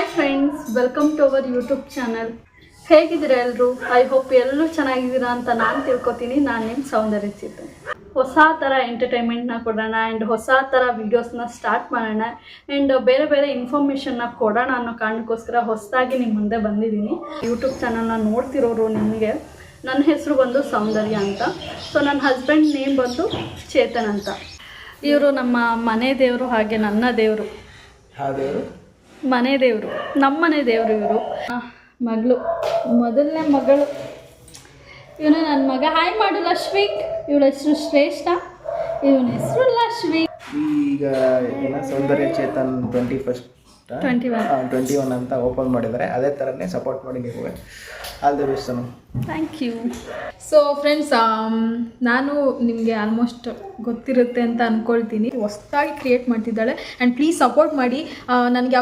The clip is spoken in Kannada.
Hi friends, welcome to our YouTube channel. ಹೇಗಿದ್ದೀರಾ ಎಲ್ಲರೂ? ಐ ಹೋಪ್ ಎಲ್ಲರೂ ಚೆನ್ನಾಗಿದ್ದೀರಾ ಅಂತ ನಾನು ತಿಳ್ಕೊತೀನಿ. ನಾನು ನಿಮ್ಮ ಸೌಂದರ್ಯ ಚಿತ್ರ. ಹೊಸ ಥರ ಎಂಟರ್ಟೈನ್ಮೆಂಟ್ನ ಕೊಡೋಣ ಆ್ಯಂಡ್ ಹೊಸ ಥರ ವೀಡಿಯೋಸ್ನ ಸ್ಟಾರ್ಟ್ ಮಾಡೋಣ ಆ್ಯಂಡ್ ಬೇರೆ ಬೇರೆ ಇನ್ಫಾರ್ಮೇಷನ್ನ ಕೊಡೋಣ ಅನ್ನೋ ಕಾರಣಕ್ಕೋಸ್ಕರ ಹೊಸದಾಗಿ ನಿಮ್ಮ ಮುಂದೆ ಬಂದಿದ್ದೀನಿ. ಯೂಟ್ಯೂಬ್ ಚಾನಲ್ನ ನೋಡ್ತಿರೋರು ನಿಮಗೆ, ನನ್ನ ಹೆಸರು ಬಂದು ಸೌಂದರ್ಯ ಅಂತ. ಸೊ ನನ್ನ ಹಸ್ಬೆಂಡ್ ನೇಮ್ ಬಂದು ಚೇತನ್ ಅಂತ. ಇವರು ನಮ್ಮ ಮನೆ ದೇವರು, ಹಾಗೆ ನನ್ನ ದೇವರು. ಮನೆ ದೇವರು, ನಮ್ಮ ಮನೆ ದೇವರು. ಇವರು ಮಗಳು, ಮೊದಲನೇ ಮಗಳು. ಇವನು ನನ್ನ ಮಗ. ಹಾಯ್ ಮಾಡು ಲಶ್ವಿಕ್. ಇವಳ ಹೆಸರು ಶ್ರೇಷ್ಠ, ಇವನ ಹೆಸರು ಲಶ್ವಿಕ್. ಈಗ ಸೌಂದರ್ಯ ಚೇತನ್ 21 ಅಂತ ಓಪನ್ ಮಾಡಿದ್ದಾರೆ. ಅದೇ ಥರನೇ ಸಪೋರ್ಟ್ ಮಾಡಿ ನೀವು. All the best. Thank you. So friends, ನಾನು ನಿಮಗೆ ಆಲ್ಮೋಸ್ಟ್ ಗೊತ್ತಿರುತ್ತೆ ಅಂತ ಅಂದ್ಕೊಳ್ತೀನಿ. ಹೊಸದಾಗಿ ಕ್ರಿಯೇಟ್ ಮಾಡ್ತಿದ್ದಾಳೆ ಆ್ಯಂಡ್ ಪ್ಲೀಸ್ ಸಪೋರ್ಟ್ ಮಾಡಿ. ನನಗೆ